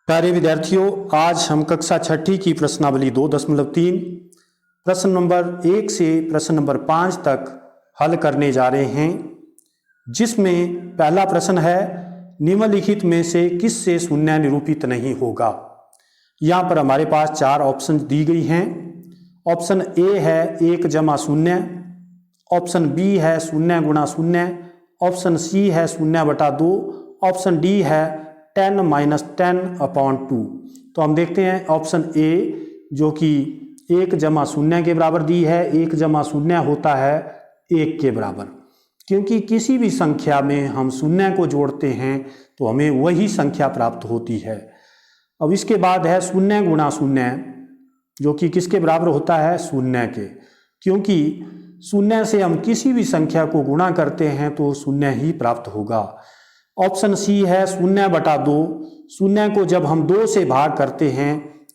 प्यारे विद्यार्थियों, आज हम कक्षा छठी की प्रश्नावली 2.3 प्रश्न नंबर 1 से प्रश्न नंबर 5 तक हल करने जा रहे हैं, जिसमें पहला प्रश्न है निम्नलिखित में से किस से शून्य निरूपित नहीं होगा। यहाँ पर हमारे पास 4 ऑप्शन दी गई हैं। ऑप्शन ए है 1 जमा शून्य, ऑप्शन बी है 0 गुणा 0, ऑप्शन सी है 0/2, ऑप्शन डी है 10 - 10/2। तो हम देखते हैं ऑप्शन ए जो कि 1 जमा 0 के बराबर दी है। 1 जमा 0 होता है 1 के बराबर, क्योंकि किसी भी संख्या में हम 0 को जोड़ते हैं तो हमें वही संख्या प्राप्त होती है। अब इसके बाद है 0 गुणा 0 जो कि किसके बराबर होता है 0 के, क्योंकि 0 से हम किसी भी संख्या को गुणा करते हैं तो 0 ही प्राप्त होगा। ऑप्शन सी है 0/2। 0 को जब हम 2 से भाग करते हैं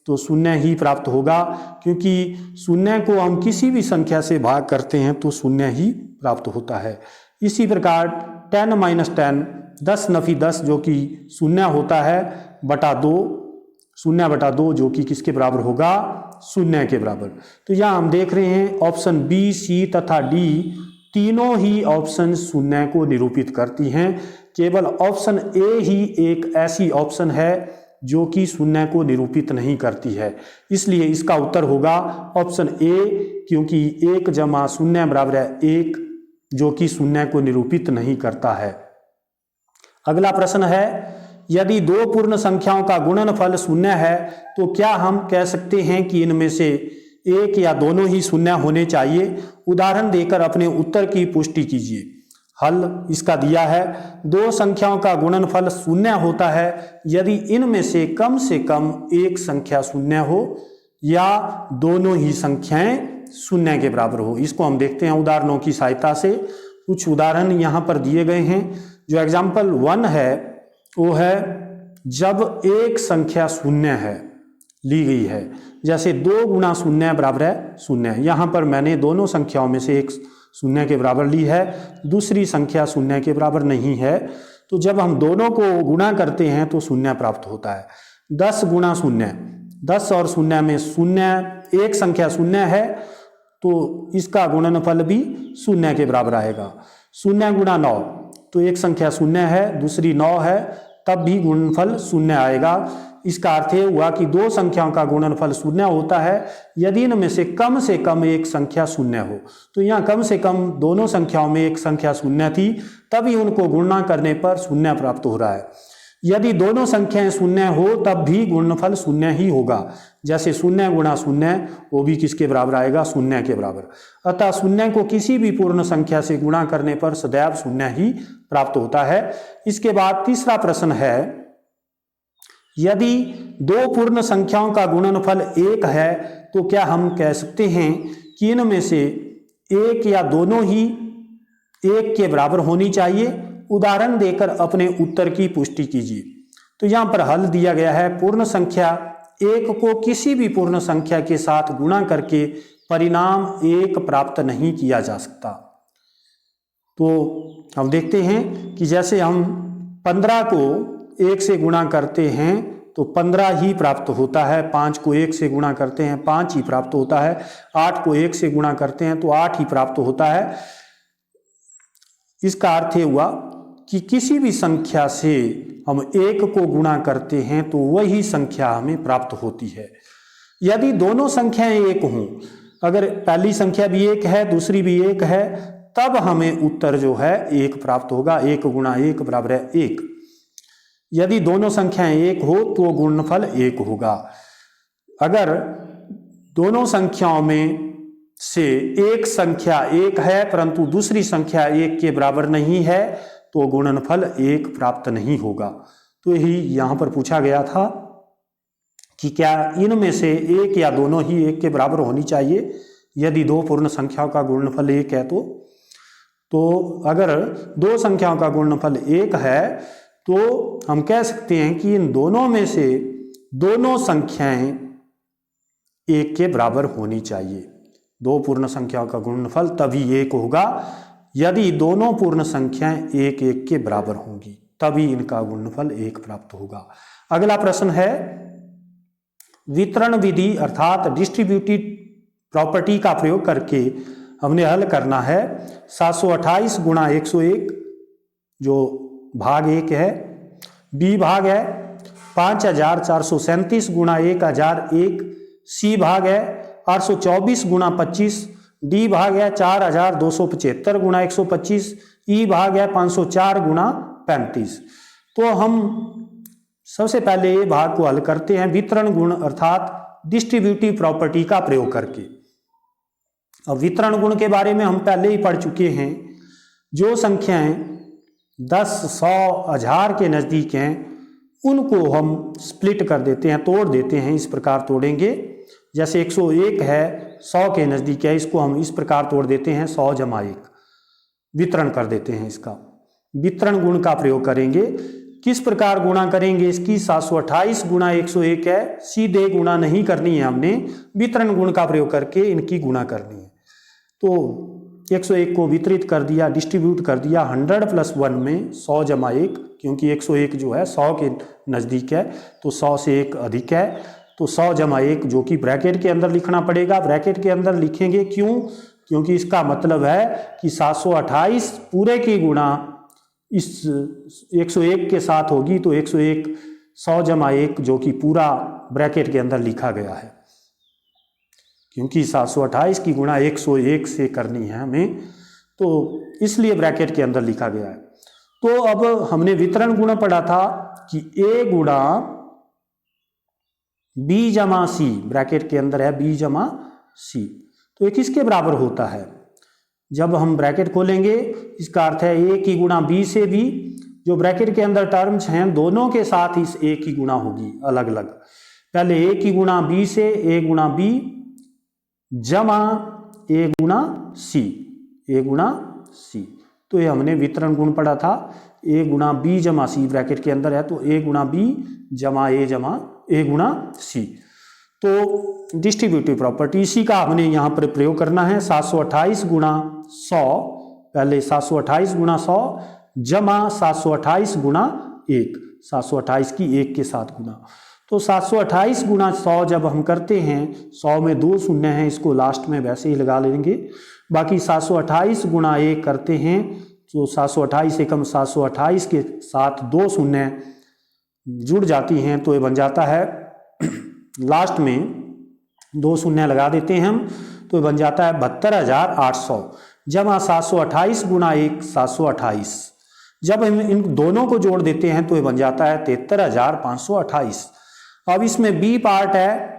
तो 0 ही प्राप्त होगा, क्योंकि 0 को हम किसी भी संख्या से भाग करते हैं तो 0 ही प्राप्त होता है। इसी प्रकार 10 - 10 10 - 10 जो कि 0 होता है बटा 2, 0/2 जो कि किसके बराबर होगा 0 के बराबर। तो यहाँ हम देख रहे हैं ऑप्शन बी, सी तथा डी तीनों ही ऑप्शन 0 को निरूपित करती हैं। केवल ऑप्शन ए ही एक ऐसी ऑप्शन है जो कि 0 को निरूपित नहीं करती है, इसलिए इसका उत्तर होगा ऑप्शन ए, क्योंकि 1 जमा 0 बराबर है 1 जो कि 0 को निरूपित नहीं करता है। अगला प्रश्न है यदि 2 पूर्ण संख्याओं का गुणनफल 0 है तो क्या हम कह सकते हैं कि इनमें से एक या दोनों ही 0 होने चाहिए। उदाहरण देकर अपने उत्तर की पुष्टि कीजिए। हल इसका दिया है 2 संख्याओं का गुणनफल 0 होता है यदि इनमें से कम एक संख्या 0 हो या दोनों ही संख्याएं 0 के बराबर हो। इसको हम देखते हैं उदाहरणों की सहायता से। कुछ उदाहरण यहाँ पर दिए गए हैं। जो एग्जाम्पल 1 है वो है जब एक संख्या 0 है ली गई है, जैसे 2 गुणा 0 बराबर है 0। यहाँ पर मैंने दोनों संख्याओं में से एक 0 के बराबर ली है, दूसरी संख्या 0 के बराबर नहीं है। तो जब हम दोनों को गुणा करते हैं तो 0 प्राप्त होता है। 10 गुणा 0, 10 और 0 में 0, एक संख्या 0 है तो इसका गुणनफल भी 0 के बराबर आएगा। 0 गुणा 9, तो एक संख्या 0 है दूसरी 9 है, तब भी गुणनफल 0 आएगा। इसका अर्थ ये हुआ कि 2 संख्याओं का गुणनफल 0 होता है यदि इनमें से कम एक संख्या 0 हो। तो यहाँ कम से कम दोनों संख्याओं में एक संख्या 0 थी, तभी उनको गुणा करने पर 0 प्राप्त हो रहा है। यदि दोनों संख्याएं 0 हो तब भी गुणनफल 0 ही होगा। जैसे 0 गुणा 0 वो भी किसके बराबर आएगा 0 के बराबर। अतः 0 को किसी भी पूर्ण संख्या से गुणा करने पर सदैव 0 ही प्राप्त होता है। इसके बाद तीसरा प्रश्न है यदि 2 पूर्ण संख्याओं का गुणनफल 1 है तो क्या हम कह सकते हैं कि इनमें से एक या दोनों ही 1 के बराबर होनी चाहिए। उदाहरण देकर अपने उत्तर की पुष्टि कीजिए। तो यहाँ पर हल दिया गया है पूर्ण संख्या 1 को किसी भी पूर्ण संख्या के साथ गुणा करके परिणाम 1 प्राप्त नहीं किया जा सकता। तो हम देखते हैं कि जैसे हम 15 को 1 से गुणा करते हैं तो 15 ही प्राप्त होता है। 5 को 1 से गुणा करते हैं 5 ही प्राप्त होता है। 8 को 1 से गुणा करते हैं तो 8 ही प्राप्त होता है। इसका अर्थ ये हुआ कि किसी भी संख्या से हम 1 को गुणा करते हैं तो वही संख्या हमें प्राप्त होती है। यदि दोनों संख्याएं 1 हों, अगर पहली संख्या भी 1 है दूसरी भी 1 है, तब हमें उत्तर जो है 1 प्राप्त होगा। 1 गुणा 1 बराबर है 1। यदि दोनों संख्याएं 1 हो तो गुणनफल 1 होगा। अगर दोनों संख्याओं में से एक संख्या 1 है परंतु दूसरी संख्या 1 के बराबर नहीं है तो गुणनफल 1 प्राप्त नहीं होगा। तो यही यहाँ पर पूछा गया था कि क्या इनमें से एक या दोनों ही 1 के बराबर होनी चाहिए। यदि 2 पूर्ण संख्याओं का गुणनफल 1 है तो अगर 2 संख्याओं का गुणनफल 1 है तो हम कह सकते हैं कि इन दोनों में से दोनों संख्याएं 1 के बराबर होनी चाहिए। 2 पूर्ण संख्याओं का गुणनफल तभी 1 होगा यदि दोनों पूर्ण संख्याएं 1 1 के बराबर होंगी, तभी इनका गुणनफल 1 प्राप्त होगा। अगला प्रश्न है वितरण विधि अर्थात डिस्ट्रीब्यूटिव प्रॉपर्टी का प्रयोग करके हमने हल करना है 728 गुणा 101 जो भाग 1 है, बी भाग है 5437 गुणा 1001, सी भाग है 824 गुणा 25, डी भाग है 4275 गुणा 125, ई भाग है 504 गुणा 35। तो हम सबसे पहले ये भाग को हल करते हैं वितरण गुण अर्थात डिस्ट्रीब्यूटिव प्रॉपर्टी का प्रयोग करके। अब वितरण गुण के बारे में हम पहले ही पढ़ चुके हैं। जो संख्याएं 10, 100, 1000 के नज़दीक हैं उनको हम स्प्लिट कर देते हैं, तोड़ देते हैं। इस प्रकार तोड़ेंगे, जैसे 101 है 100 के नज़दीक है, इसको हम इस प्रकार तोड़ देते हैं 100 जमा 1, वितरण कर देते हैं। इसका वितरण गुण का प्रयोग करेंगे। किस प्रकार गुणा करेंगे इसकी? 728 गुणा 101 है, सीधे गुणा नहीं करनी है, हमने वितरण गुण का प्रयोग करके इनकी गुणा करनी है। तो 101 को वितरित कर दिया, डिस्ट्रीब्यूट कर दिया 100 प्लस 1 में 100 जमा 1, क्योंकि 101 जो है 100 के नज़दीक है तो 100 से 1 अधिक है, तो 100 जमा 1 जो कि ब्रैकेट के अंदर लिखना पड़ेगा। ब्रैकेट के अंदर लिखेंगे क्यों? क्योंकि इसका मतलब है कि 728 पूरे की गुणा इस 101 के साथ होगी, तो 101 100 जमा 1 जो कि पूरा ब्रैकेट के अंदर लिखा गया है, क्योंकि 728 की गुणा 101 से करनी है हमें, तो इसलिए ब्रैकेट के अंदर लिखा गया है। तो अब हमने वितरण गुण पढ़ा था कि a गुणा b जमा सी, ब्रैकेट के अंदर है b जमा सी, तो ये किसके बराबर होता है? जब हम ब्रैकेट खोलेंगे इसका अर्थ है a की गुणा b से b, जो ब्रैकेट के अंदर टर्म्स हैं दोनों के साथ इस a की गुणा होगी अलग अलग। पहले a की गुणा b से a गुणा b जमा a गुणा c, a गुणा c। तो ये हमने वितरण गुण पढ़ा था, a गुणा b जमा c ब्रैकेट के अंदर है, तो a गुणा b जमा a गुणा c। तो डिस्ट्रीब्यूटिव प्रॉपर्टी इसी का हमने यहाँ पर प्रयोग करना है। 728 गुणा 100, पहले 728 गुणा 100 जमा 728 गुणा 1, 728 की 1 के साथ गुणा। तो 728 गुणा 100 जब हम करते हैं, 100 में 2 शून्य हैं, इसको लास्ट में वैसे ही लगा लेंगे। बाकी 728 गुणा 1 करते हैं, तो 728 एकम 728 के साथ 2 शून्य जुड़ जाती हैं, तो ये बन जाता है लास्ट में 2 शून्य लगा देते हैं हम, तो ये बन जाता है 72,800 जमा 728 गुणा 1 728। जब हम इन दोनों को जोड़ देते हैं तो ये बन जाता है 73,528। अब इसमें बी पार्ट है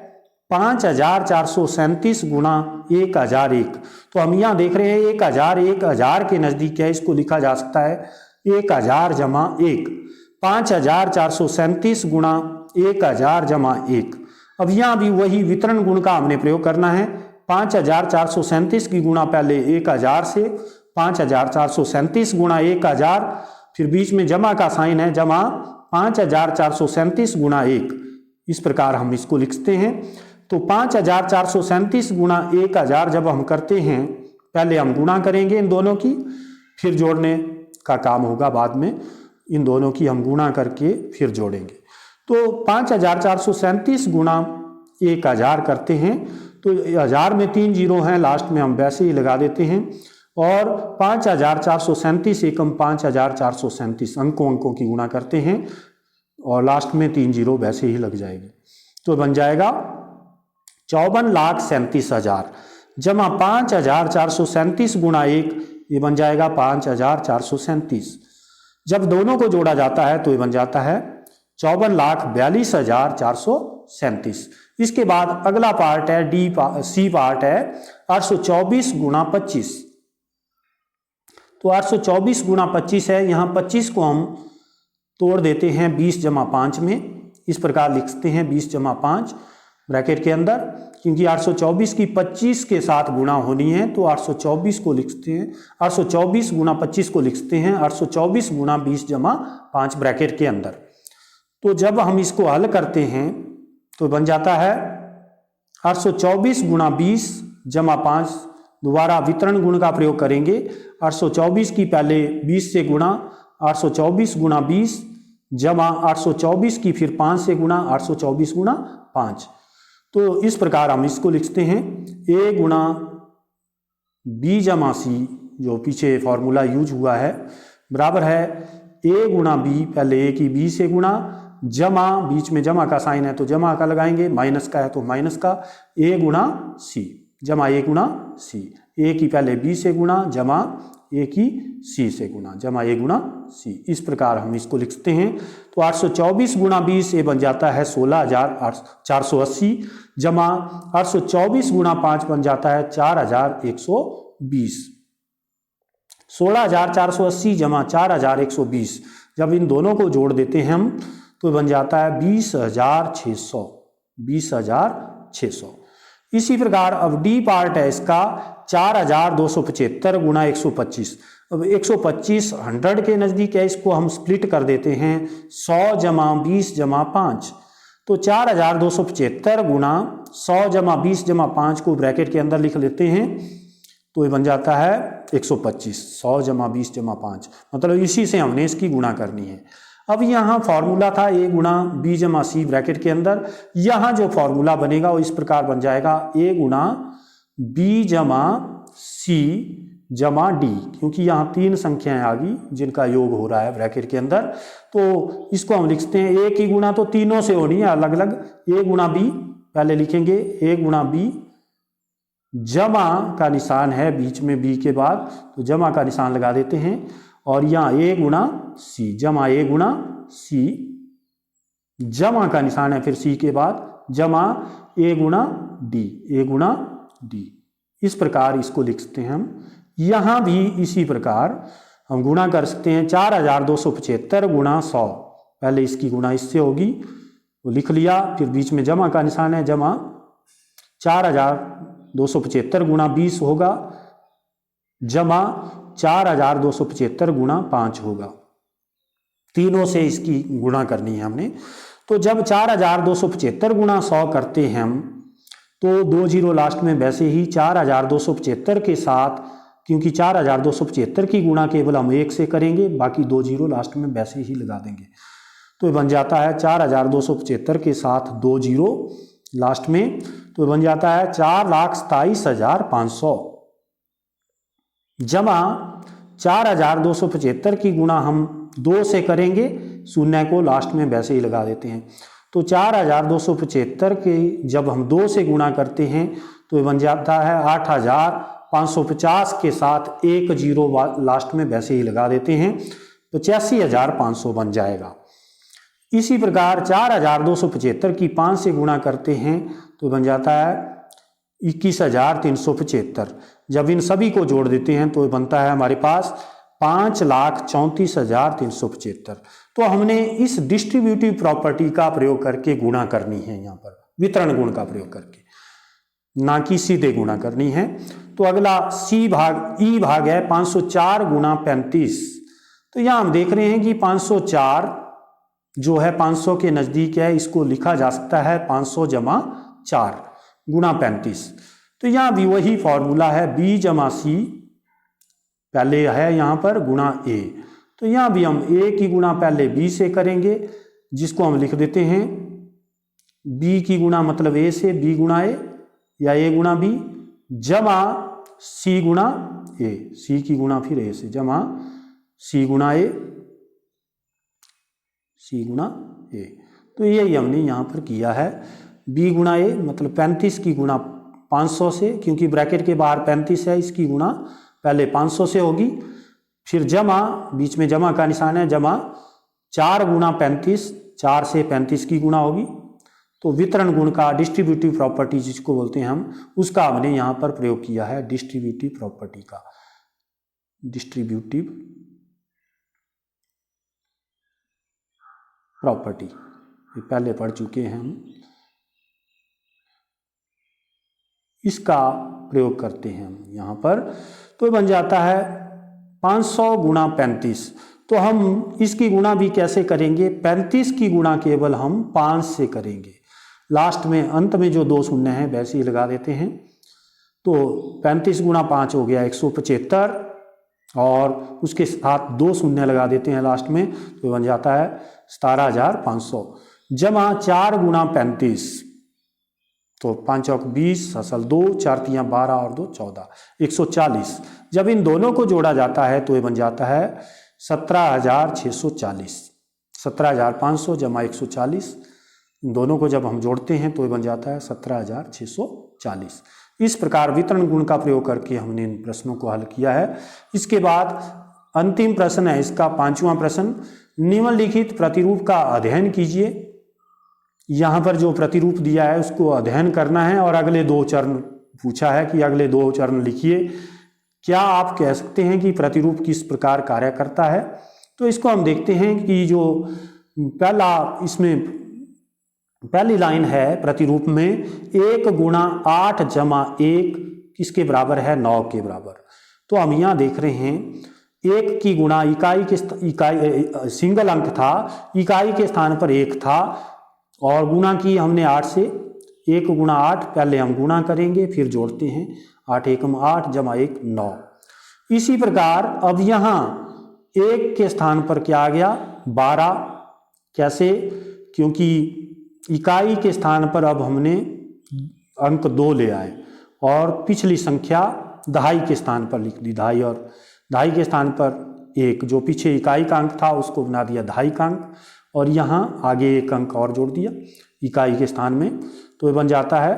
5,437 गुणा 1001, तो हम यहाँ देख रहे हैं 1000 के नज़दीक है, इसको लिखा जा सकता है 1000 जमा 1, 5,437 गुणा 1000 जमा 1। अब यहाँ भी वही वितरण गुण का हमने प्रयोग करना है। 5,437 की गुणा पहले 1000 से, 5,437 गुणा 1000, फिर बीच में जमा का साइन है, जमा 5,437 गुणा 1, इस प्रकार हम इसको लिखते हैं। तो 5,437 गुणा 1000 जब हम करते हैं, पहले हम गुणा करेंगे इन दोनों की, फिर जोड़ने का काम होगा बाद में, इन दोनों की हम गुणा करके फिर जोड़ेंगे। तो 5,437 गुणा 1000 करते हैं, तो 1000 में 3 जीरो हैं, लास्ट में हम वैसे ही लगा देते हैं, और 5,437 एकम 5,437 अंकों की गुणा करते हैं, और लास्ट में 3 जीरो वैसे ही लग जाएगी। तो बन जाएगा 54,37,000 जमा 5,437 गुणा 1, ये बन जाएगा 5,437। जब दोनों को जोड़ा जाता है तो ये बन जाता है 54,42,437। इसके बाद अगला पार्ट है सी पार्ट है 824 गुणा 25। तो 824 गुणा 25 है, यहाँ 25 को हम तोड़ देते हैं 20 जमा 5 में, इस प्रकार लिखते हैं 20 जमा 5 ब्रैकेट के अंदर, क्योंकि 824 की 25 के साथ गुणा होनी है, तो 824 को लिखते हैं, 824 गुणा 25 को लिखते हैं 824 गुणा 20 जमा 5 ब्रैकेट के अंदर। तो जब हम इसको हल करते हैं तो बन जाता है 824 गुणा 20 जमा 5, दोबारा वितरण गुण का प्रयोग करेंगे। 824 की पहले 20 से गुणा, 824 गुणा 20 जमा 824 की फिर 5 से गुणा 824 गुणा 5। तो इस प्रकार हम इसको लिखते हैं a गुणा b जमा c, जो पीछे फॉर्मूला यूज हुआ है, बराबर है a गुणा b, पहले a की b से गुणा, जमा, बीच में जमा का साइन है तो जमा का लगाएंगे, माइनस का है तो माइनस का, a गुणा c, जमा a गुणा c, a की पहले b से गुणा, जमा a की c से गुणा, जमा a गुणा c। इस प्रकार हम इसको लिखते हैं। तो 824 गुणा 20 ये बन जाता है 16,480, जमा 824 गुणा 5 बन जाता है 4,120। 16,480 जमा 4,120, जब इन दोनों को जोड़ देते हैं हम तो बन जाता है 20,600, 20,600। इसी प्रकार अब डी पार्ट है इसका 4,275 गुणा 125। अब 125 100 के नज़दीक है, इसको हम स्प्लिट कर देते हैं 100 जमा 20 जमा 5। तो 4,275 गुणा 100 जमा 20 जमा 5 को ब्रैकेट के अंदर लिख लेते हैं, तो ये बन जाता है 125। 100 जमा 20 जमा 5, मतलब इसी से हमने इसकी गुणा करनी है। अब यहाँ फॉर्मूला था a गुणा b जमा c ब्रैकेट के अंदर, यहाँ जो फॉर्मूला बनेगा वो इस प्रकार बन जाएगा a गुणा b जमा c जमा d, क्योंकि यहाँ 3 संख्याएं आ गई जिनका योग हो रहा है ब्रैकेट के अंदर। तो इसको हम लिखते हैं a की गुणा तो तीनों से होनी है अलग अलग, a गुणा b पहले लिखेंगे, a गुणा b, जमा का निशान है बीच में b के बाद तो जमा का निशान लगा देते हैं, और यहाँ a गुणा c, जमा a गुणा c, जमा का निशान है फिर c के बाद, जमा a गुणा d, a गुणा d। इस प्रकार इसको लिखते हैं हम। यहाँ भी इसी प्रकार हम गुणा कर सकते हैं 4,275 गुणा 100, पहले इसकी गुणा इससे होगी वो लिख लिया, फिर बीच में जमा का निशान है, जमा 4,275 गुणा 20 होगा, जमा 4,275 गुणा 5 होगा। तीनों से इसकी गुणा करनी है हमने। तो जब 4,275 गुणा 100 करते हैं हम तो 2 जीरो लास्ट में, वैसे ही 4,275 के साथ, क्योंकि 4,275 की गुणा केवल हम 1 से करेंगे, बाकी 2 जीरो लास्ट में वैसे ही लगा देंगे। तो बन जाता है 4,275 के साथ 2 जीरो लास्ट में, तो बन जाता है 4,27,500, जमा 4,275 की गुणा हम 2 से करेंगे, शून्य को लास्ट में वैसे ही लगा देते हैं। तो 4,275 के जब हम 2 से गुणा करते हैं तो बन जाता है 8,550 के साथ 1 जीरो लास्ट में वैसे ही लगा देते हैं, 85,500 बन जाएगा। इसी प्रकार 4,275 की 5 से गुणा करते हैं तो बन जाता है 21,375। जब इन सभी को जोड़ देते हैं तो बनता है हमारे पास 5,34,375। तो हमने इस डिस्ट्रीब्यूटिव प्रॉपर्टी का प्रयोग करके गुणा करनी है, यहाँ पर वितरण गुण का प्रयोग करके, ना कि सीधे गुणा करनी है। तो अगला ई भाग है 504 गुणा 35। तो यहाँ हम देख रहे हैं कि 504 जो है 500 के नज़दीक है, इसको लिखा जा सकता है 500 जमा 4 गुणा 35। तो यहाँ भी वही फॉर्मूला है b जमा c, पहले है यहाँ पर गुणा a। तो यहाँ भी हम a की गुणा पहले b से करेंगे, जिसको हम लिख देते हैं b की गुणा मतलब a से, b गुणा a या a गुणा b, जमा c गुणा a, c की गुणा फिर a से, जमा c गुणा a, c गुणा a। तो यही हमने यहाँ पर किया है, b गुणा a मतलब 35 की गुणा 500 से, क्योंकि ब्रैकेट के बाहर 35 है, इसकी गुणा पहले 500 से होगी, फिर जमा, बीच में जमा का निशान है, जमा 4 गुणा 35, 4 से 35 की गुणा होगी। तो वितरण गुण का डिस्ट्रीब्यूटिव प्रॉपर्टी जिसको बोलते हैं हम, उसका हमने यहाँ पर प्रयोग किया है, डिस्ट्रीब्यूटिव प्रॉपर्टी का, डिस्ट्रीब्यूटिव प्रॉपर्टी पहले पढ़ चुके हैं हम, इसका प्रयोग करते हैं हम यहाँ पर। तो बन जाता है 500 गुणा 35। तो हम इसकी गुणा भी कैसे करेंगे, 35 की गुणा केवल हम 5 से करेंगे, लास्ट में अंत में जो 2 शून्य हैं वैसे ही लगा देते हैं। तो 35 गुणा 5 हो गया 175, और उसके साथ 2 शून्य लगा देते हैं लास्ट में, तो बन जाता है 17,500 जमा 4 गुना 35, तो 5 चौक 20 असल 2, 4 तियाँ 12 और 2 14, 140। जब इन दोनों को जोड़ा जाता है तो ये बन जाता है 17,640, 17,500 जमा 140, इन दोनों को जब हम जोड़ते हैं तो ये बन जाता है 17,640। इस प्रकार वितरण गुण का प्रयोग करके हमने इन प्रश्नों को हल किया है। इसके बाद अंतिम प्रश्न है इसका 5वां प्रश्न, निम्नलिखित प्रतिरूप का अध्ययन कीजिए। यहाँ पर जो प्रतिरूप दिया है उसको अध्ययन करना है और अगले 2 चरण पूछा है कि अगले 2 चरण लिखिए। क्या आप कह सकते हैं कि प्रतिरूप किस प्रकार कार्य करता है? तो इसको हम देखते हैं कि जो पहली लाइन है प्रतिरूप में 1 गुणा 8 जमा 1 किसके बराबर है? 9 के बराबर। तो हम यहाँ देख रहे हैं 1 की गुणा इकाई सिंगल अंक था, इकाई के स्थान पर 1 था और गुणा की हमने 8 से। 1 गुणा 8 पहले हम गुणा करेंगे फिर जोड़ते हैं, 8 एकम 8 जमा 1 9। इसी प्रकार अब यहाँ 1 के स्थान पर क्या आ गया? 12। कैसे? क्योंकि इकाई के स्थान पर अब हमने अंक 2 ले आए और पिछली संख्या दहाई के स्थान पर लिख दी, दहाई, और दहाई के स्थान पर 1 जो पीछे इकाई का अंक था उसको बना दिया दहाई का अंक और यहाँ आगे 1 अंक और जोड़ दिया इकाई के स्थान में, तो ये बन जाता है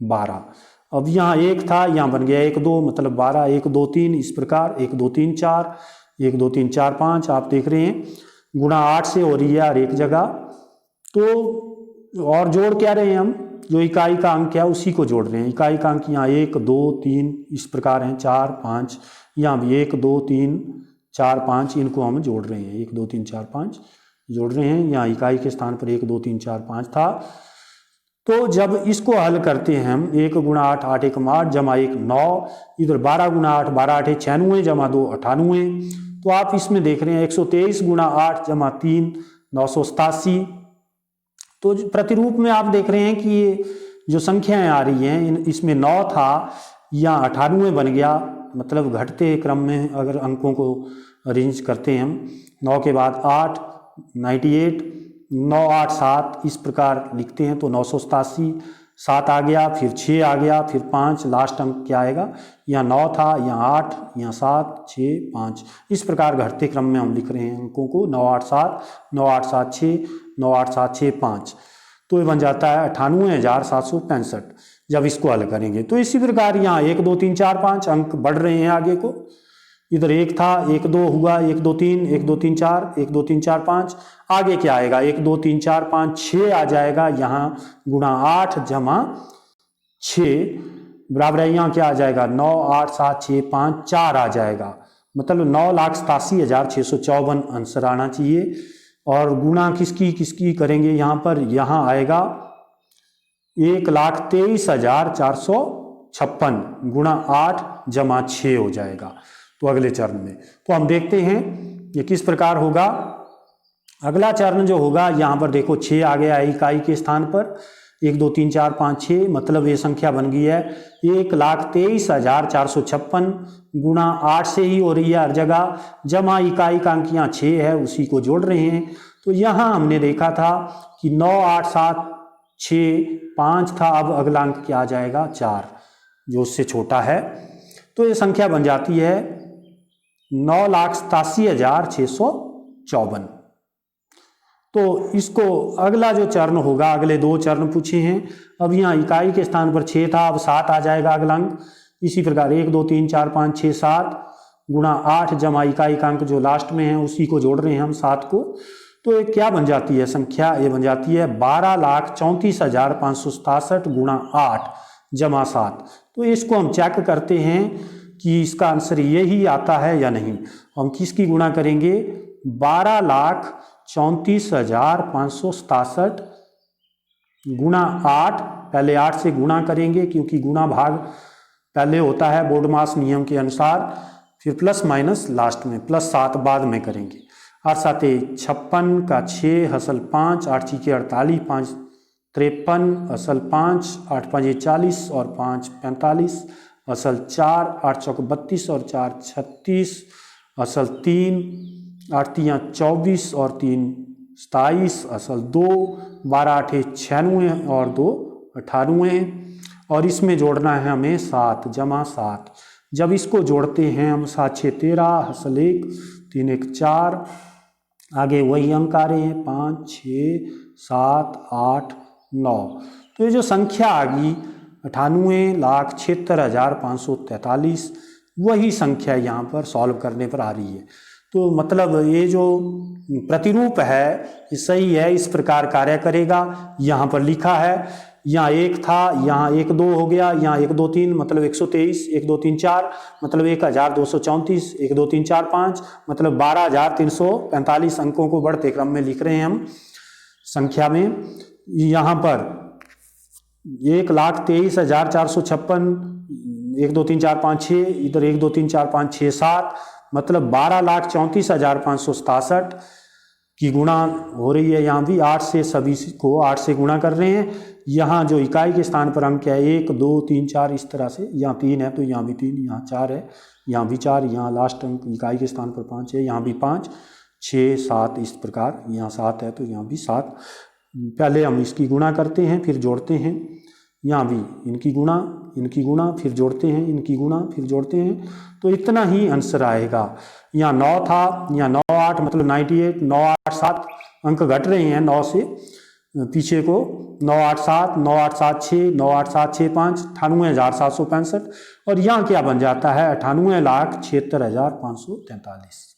12। अब यहाँ 1 था, यहाँ बन गया 1 2 मतलब 12, 1 2 3 इस प्रकार 1 2 3 4, 1 2 3 4 5 आप देख रहे हैं गुणा 8 से हो रही है हर एक जगह। तो और जोड़ क्या रहे हैं हम? जो इकाई का अंक है उसी को जोड़ रहे हैं। इकाई का अंक यहाँ 1 2 3 इस प्रकार हैं, 4 5, यहाँ भी 1 2 3 4 5 इनको हम जोड़ रहे हैं, 1 2 3 4 5 जोड़ रहे हैं। यहाँ इकाई के स्थान पर 1 2 3 4 5 था। तो जब इसको हल करते हैं हम 1 गुणा 8 8 एकम 8 जमा 1 9, इधर 12 गुणा 8 12 8 96 जमा 2 98, तो आप इसमें देख रहे हैं 123 गुणा 8 जमा 3 987। तो प्रतिरूप में आप देख रहे हैं कि ये जो संख्याएं आ रही हैं इसमें 9 था, यहाँ 98 बन गया, मतलब घटते क्रम में अगर अंकों को अरेंज करते हैं हम 9 के बाद 8 98 9 8 7 इस प्रकार लिखते हैं तो 987, 7 आ गया फिर 6 आ गया फिर 5, लास्ट अंक क्या आएगा? यहाँ 9 था, यहाँ 8, यहाँ 7 6 5 इस प्रकार घटते क्रम में हम लिख रहे हैं अंकों को 9 8 7 9 8 7 6 9 8 7 6 5, तो ये बन जाता है 98,765 जब इसको हल करेंगे। तो इसी प्रकार यहाँ 1 2 3 4 5 अंक बढ़ रहे हैं आगे को, इधर 1 था 1 2 हुआ 1 2 3 1 2 3 4 1 2 3 4 5, आगे क्या आएगा? 1 2 3 4 5 6 आ जाएगा, यहाँ गुणा 8 जमा 6 बराबर है, यहाँ क्या आ जाएगा? 9 8 7 6 5 4 आ जाएगा, मतलब 9,87,654 आंसर आना चाहिए। और गुणा किसकी करेंगे यहाँ पर? यहाँ आएगा 1,23,456 गुणा 8 जमा 6 हो जाएगा। तो अगले चरण में तो हम देखते हैं ये किस प्रकार होगा। अगला चरण जो होगा यहाँ पर देखो 6 आ गया इकाई के स्थान पर, 1 2 3 4 5 6 मतलब ये संख्या बन गई है 1,23,456 गुणा 8 से ही हो रही है हर जगह, जमा इकाई का अंक यहाँ 6 है उसी को जोड़ रहे हैं। तो यहाँ हमने देखा था कि 9 8 7 6 5 था, अब अगला अंक क्या आ जाएगा? 4 जो उससे छोटा है, तो ये संख्या बन जाती है 9,87,654। तो इसको अगला जो चरण होगा, अगले 2 चरण पूछे हैं। अब यहाँ इकाई के स्थान पर 6 था, अब 7 आ जाएगा अगला अंक। इसी प्रकार 1 2 3 4 5 6 7 गुणा 8 जमा इकाई का अंक जो लास्ट में है उसी को जोड़ रहे हैं हम 7 को। तो ये क्या बन जाती है संख्या? ये बन जाती है 12,34,567 गुणा 8 जमा 7। तो इसको हम चेक करते हैं कि इसका आंसर यही आता है या नहीं। हम किसकी गुणा करेंगे? 12,34,567 गुणा 8, पहले 8 से गुणा करेंगे क्योंकि गुणा भाग पहले होता है बोर्ड मास नियम के अनुसार, फिर प्लस माइनस लास्ट में, प्लस 7 बाद में करेंगे। 8 7 56 का 6 हसल 5, 8 6 48, 5 53 असल 5, 8 5 40 और 5 45, असल 4, 8 चौक 32 और 4 36, असल 3, 8 तियाँ 24 और 3 27, असल 2, 12 8 96 और 2 98, और इसमें जोड़ना है हमें 7 जमा 7। जब इसको जोड़ते हैं हम 7 6 13, असल 1 3 1 4, आगे वही अंक आ रहे हैं 5 6 7 8 9। तो ये जो संख्या आ गई 98,76,543, वही संख्या यहाँ पर सॉल्व करने पर आ रही है। तो मतलब ये जो प्रतिरूप है ये सही है, इस प्रकार कार्य करेगा। यहाँ पर लिखा है, यहाँ 1 था, यहाँ 1 2 हो गया, यहाँ 1 2 3 मतलब 123, 1 2 3 4 मतलब 1234, 1 2 3 4 5 मतलब 12,345 अंकों को बढ़ते क्रम में लिख रहे हैं हम संख्या में। यहाँ पर 1,23,456, 1 2 3 4 5 6, इधर 1 2 3 4 5 6 7 मतलब 12,34,567 की गुणा हो रही है। यहाँ भी 8 से, सभी को 8 से गुणा कर रहे हैं। यहाँ जो इकाई के स्थान पर अंक है 1 2 3 4 इस तरह से, यहाँ 3 है तो यहाँ भी 3, यहाँ 4 है, यहाँ भी 4, यहाँ लास्ट अंक इकाई के स्थान पर 5 है, यहाँ भी 5 6 7 इस प्रकार, यहाँ 7 है तो यहाँ भी 7। पहले हम इसकी गुणा करते हैं फिर जोड़ते हैं, यहाँ भी इनकी गुणा फिर जोड़ते हैं, इनकी गुणा फिर जोड़ते हैं, तो इतना ही आंसर आएगा। यहाँ 9 था, यहाँ 9 8 मतलब 98, 9 8 7 अंक घट रहे हैं 9 से पीछे को, 9 8 7, 9 8 7 6, 9 8 7 6 5, 98,765, और यहाँ क्या बन जाता है 98,76,543।